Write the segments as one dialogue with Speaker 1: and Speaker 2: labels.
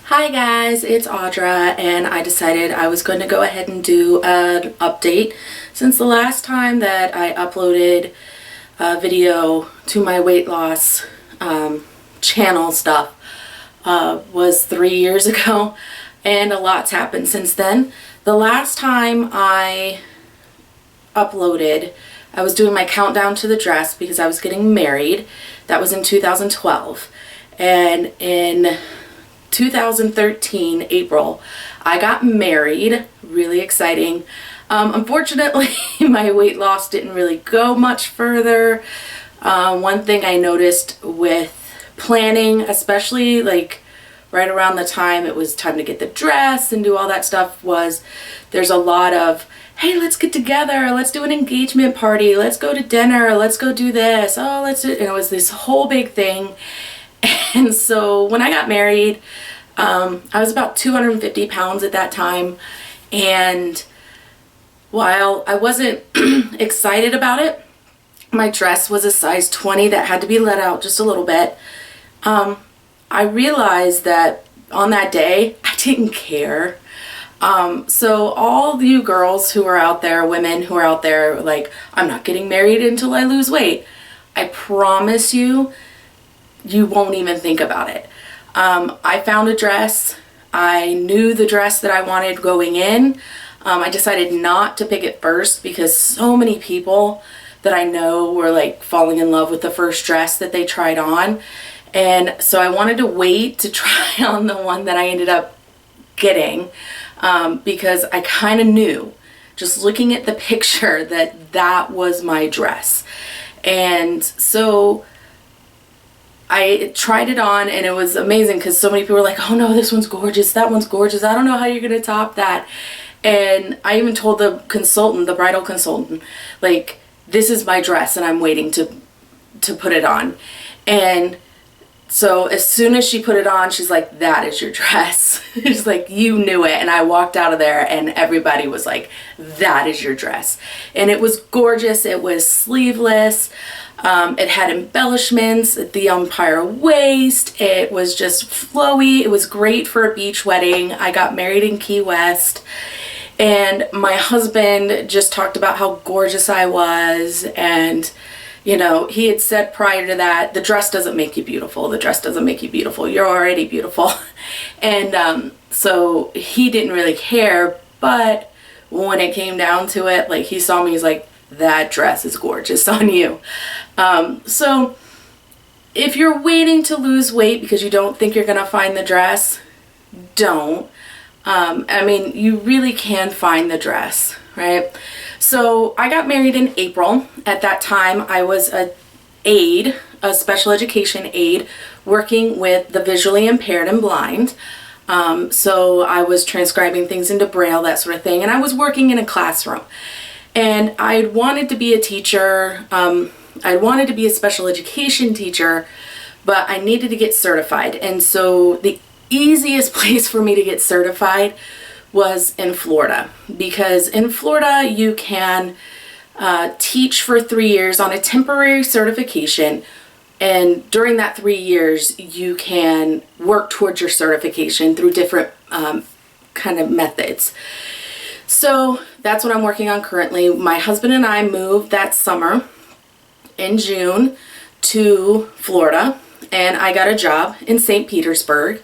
Speaker 1: Hi guys, it's Audra, and I decided I was going to go ahead and do an update since the last time that I uploaded a video to my weight loss channel stuff was 3 years ago, and a lot's happened since then. The last time I uploaded, I was doing my countdown to the dress because I was getting married. That was in 2012, and in 2013 April I got married. Really exciting. Unfortunately my weight loss didn't really go much further. One thing I noticed with planning, especially like right around the time it was time to get the dress and do all that stuff, was there's a lot of, hey, let's get together, let's do an engagement party, let's go to dinner, let's go do this, oh, let's do, and it was this whole big thing. And so when I got married, I was about 250 pounds at that time, and while I wasn't excited about it, my dress was a size 20 that had to be let out just a little bit. I realized that on that day, I didn't care. So all you girls who are out there, women who are out there like, I'm not getting married until I lose weight, I promise you, you won't even think about it. I found a dress. I knew the dress that I wanted going in. I decided not to pick it first because so many people that I know were like falling in love with the first dress that they tried on. And so I wanted to wait to try on the one that I ended up getting, because I kind of knew, just looking at the picture, that that was my dress. And so I tried it on, and it was amazing because so many people were like, oh no, this one's gorgeous, that one's gorgeous, I don't know how you're gonna top that. And I even told the consultant, the bridal consultant, like, this is my dress and I'm waiting to put it on. And so as soon as she put it on, she's like, that is your dress. She's like, you knew it. And I walked out of there and everybody was like, that is your dress. And it was gorgeous. It was sleeveless. It had embellishments at the umpire waist. It was just flowy. It was great for a beach wedding. I got married in Key West, and my husband just talked about how gorgeous I was. And you know, he had said prior to that, the dress doesn't make you beautiful. The dress doesn't make you beautiful. You're already beautiful. And so he didn't really care. But when it came down to it, like, he saw me, he's like, that dress is gorgeous on you. So if you're waiting to lose weight because you don't think you're gonna find the dress, don't. I mean, you really can find the dress, right? So I got married in April. At that time, I was a special education aide, working with the visually impaired and blind. So I was transcribing things into Braille, that sort of thing, and I was working in a classroom. And I wanted to be a teacher. I wanted to be a special education teacher, but I needed to get certified. And so the easiest place for me to get certified was in Florida, because in Florida you can teach for 3 years on a temporary certification, and during that 3 years you can work towards your certification through different kind of methods. So that's what I'm working on currently. My husband and I moved that summer in June to Florida, and I got a job in St. Petersburg,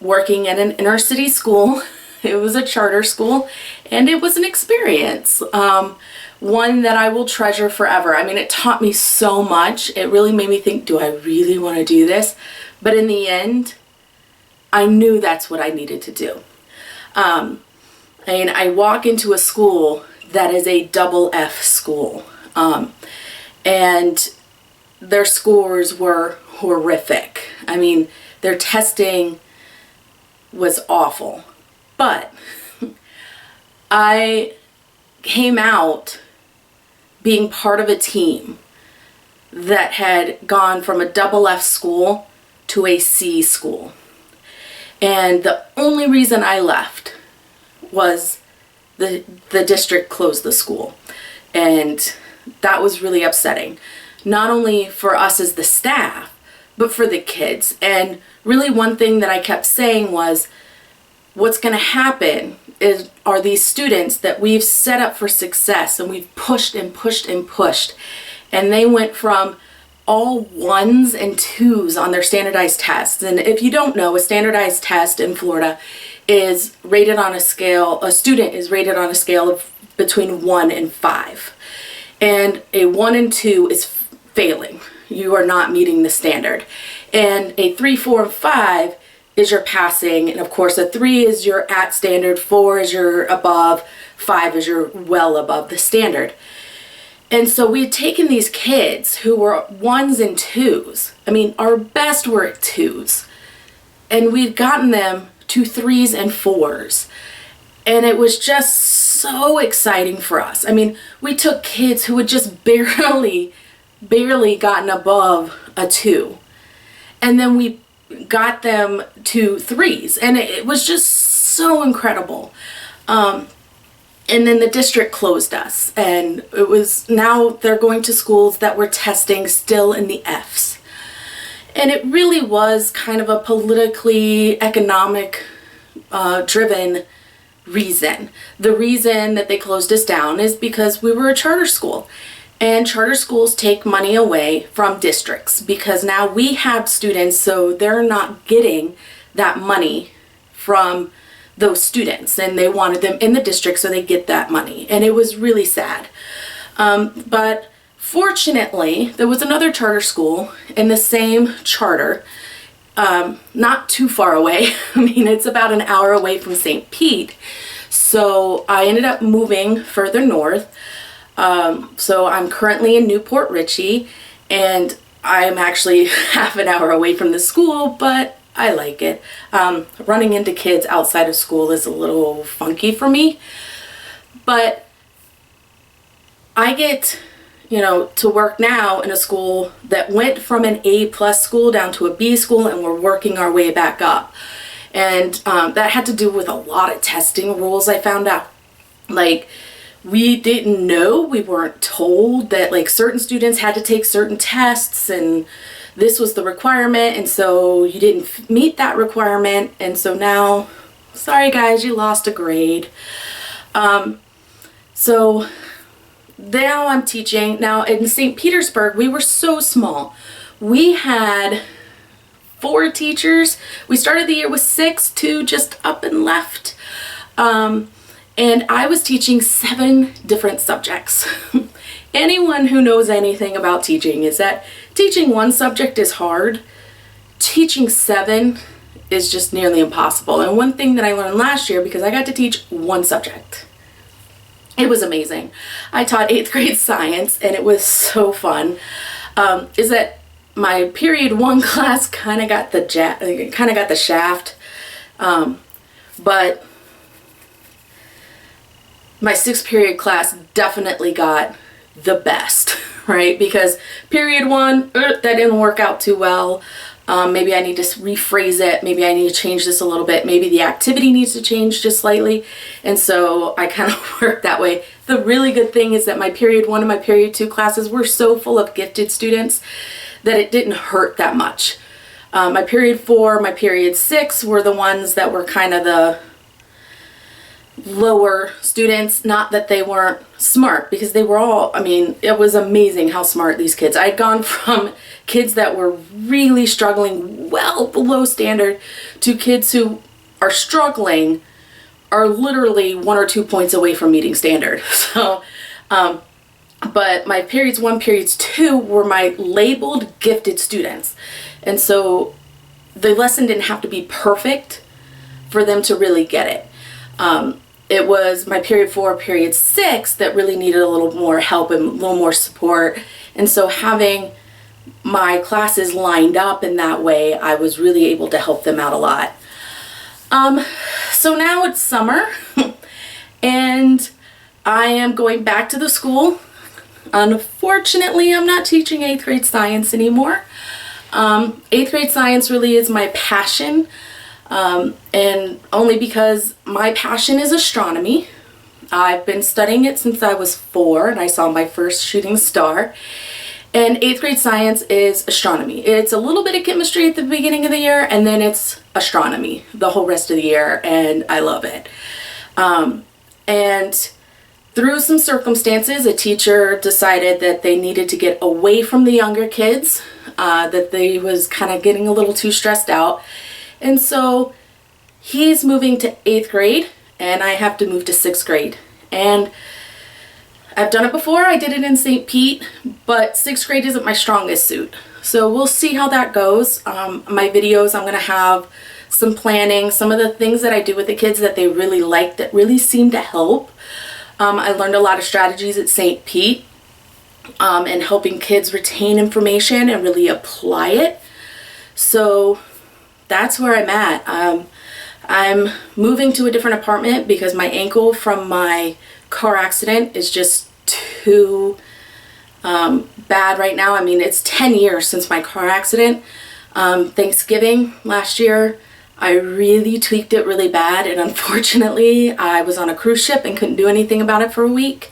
Speaker 1: working at an inner city school. It was a charter school, and it was an experience, one that I will treasure forever. I mean, it taught me so much. It really made me think, do I really want to do this? But in the end, I knew that's what I needed to do. And I walk into a school that is a double F school, and their scores were horrific. I mean, their testing was awful. But I came out being part of a team that had gone from a double F school to a C school. And the only reason I left was the district closed the school. And that was really upsetting. Not only for us as the staff, but for the kids. And really one thing that I kept saying was, what's going to happen are these students that we've set up for success and we've pushed and pushed and pushed, and they went from all 1s and 2s on their standardized tests. And if you don't know, a standardized test in Florida is rated on a scale, a student is rated on a scale of between 1 and 5. And a 1 and 2 is failing. You are not meeting the standard. And a 3, 4, and 5 is your passing. And of course, a 3 is your at standard, 4 is your above, 5 is your well above the standard. And so we had taken these kids who were 1s and 2s. I mean, our best were at 2s. And we'd gotten them to 3s and 4s. And it was just so exciting for us. I mean, we took kids who had just barely gotten above a 2. And then we got them to 3s. And it was just so incredible. And then the district closed us, and it was, now they're going to schools that were testing still in the Fs. And it really was kind of a politically economic driven reason. The reason that they closed us down is because we were a charter school, and charter schools take money away from districts because now we have students, so they're not getting that money from those students, and they wanted them in the district so they get that money, and it was really sad. But fortunately, there was another charter school in the same charter, not too far away. I mean, it's about an hour away from St. Pete. So I ended up moving further north. So I'm currently in Newport Richey, and I'm actually half an hour away from the school, but I like it. Running into kids outside of school is a little funky for me, but I get, to work now in a school that went from an A+ school down to a B school, and we're working our way back up. And that had to do with a lot of testing rules I found out. Like, we didn't know, we weren't told that like certain students had to take certain tests, and this was the requirement, and so you didn't meet that requirement, and so now, sorry guys, you lost a grade. So now I'm teaching. Now in St. Petersburg, we were so small. We had 4 teachers. We started the year with 6, 2 just up and left. And I was teaching 7 different subjects. Anyone who knows anything about teaching is that teaching 1 subject is hard. Teaching 7 is just nearly impossible. And one thing that I learned last year, because I got to teach 1 subject, it was amazing. I taught 8th grade science, and it was so fun, is that my period 1 class kind of got the shaft, but my 6th period class definitely got the best, right? Because period 1, that didn't work out too well. Maybe I need to rephrase it. Maybe I need to change this a little bit. Maybe the activity needs to change just slightly. And so I kind of work that way. The really good thing is that my period 1 and my period 2 classes were so full of gifted students that it didn't hurt that much. My period 4, my period 6 were the ones that were kind of the lower students. Not that they weren't smart, because they were all, I mean, it was amazing how smart these kids. I'd gone from kids that were really struggling well below standard to kids who are struggling, are literally 1 or 2 points away from meeting standard. So, but my periods 1, periods 2 were my labeled gifted students. And so the lesson didn't have to be perfect for them to really get it. It was my period 4, period 6 that really needed a little more help and a little more support. And so having my classes lined up in that way, I was really able to help them out a lot. So now it's summer and I am going back to the school. Unfortunately, I'm not teaching 8th grade science anymore. 8th grade science really is my passion. And only because my passion is astronomy. I've been studying it since I was 4 and I saw my first shooting star. And 8th grade science is astronomy. It's a little bit of chemistry at the beginning of the year, and then it's astronomy the whole rest of the year, and I love it. And through some circumstances, a teacher decided that they needed to get away from the younger kids, that they was kind of getting a little too stressed out. And so he's moving to 8th grade, and I have to move to 6th grade. And I've done it before. I did it in St. Pete, but 6th grade isn't my strongest suit. So we'll see how that goes. My videos, I'm going to have some planning, some of the things that I do with the kids that they really like, that really seem to help. I learned a lot of strategies at St. Pete and helping kids retain information and really apply it. So that's where I'm at. I'm moving to a different apartment because my ankle from my car accident is just too bad right now. I mean, it's 10 years since my car accident. Thanksgiving last year, I really tweaked it really bad, and unfortunately I was on a cruise ship and couldn't do anything about it for a week,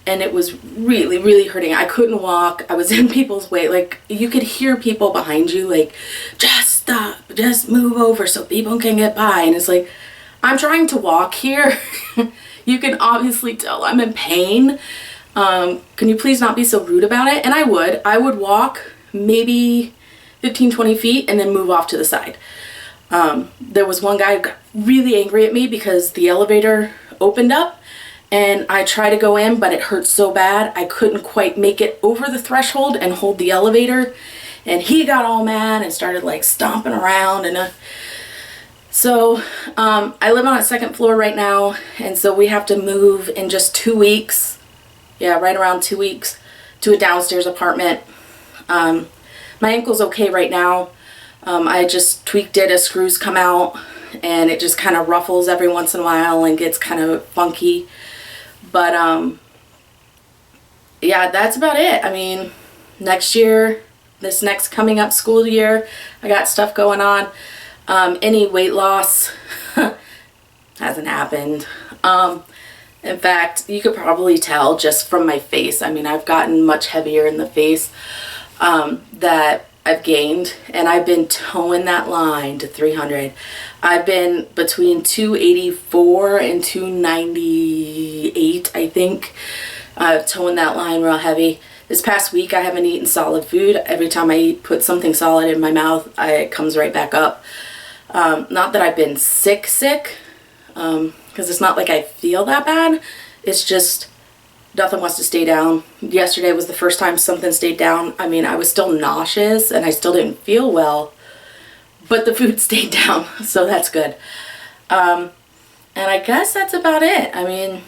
Speaker 1: and it was really, really hurting. I couldn't walk. I was in people's way. Like, you could hear people behind you like, just stop, just move over so people can get by. And it's like, I'm trying to walk here. You can obviously tell I'm in pain. Can you please not be so rude about it? And I would walk maybe 15, 20 feet and then move off to the side. There was one guy who got really angry at me because the elevator opened up and I tried to go in, but it hurt so bad I couldn't quite make it over the threshold and hold the elevator. And he got all mad and started like stomping around. And so I live on a 2nd floor right now, and so we have to move in just 2 weeks. Yeah, right around 2 weeks to a downstairs apartment. My ankle's okay right now. I just tweaked it as screws come out, and it just kind of ruffles every once in a while and gets kind of funky. But yeah, that's about it. I mean, next year, this next coming up school year, I got stuff going on. Any weight loss hasn't happened. In fact, you could probably tell just from my face. I mean, I've gotten much heavier in the face that I've gained, and I've been towing that line to 300. I've been between 284 and 298, I think, towing that line real heavy. This past week, I haven't eaten solid food. Every time I put something solid in my mouth, it comes right back up. Not that I've been sick, because it's not like I feel that bad. It's just nothing wants to stay down. Yesterday was the first time something stayed down. I mean, I was still nauseous and I still didn't feel well, but the food stayed down, so that's good. And I guess that's about it. I mean,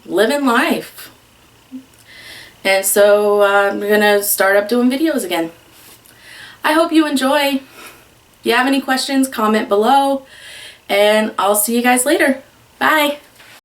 Speaker 1: living life. And so I'm gonna start up doing videos again. I hope you enjoy. If you have any questions, comment below, and I'll see you guys later. Bye.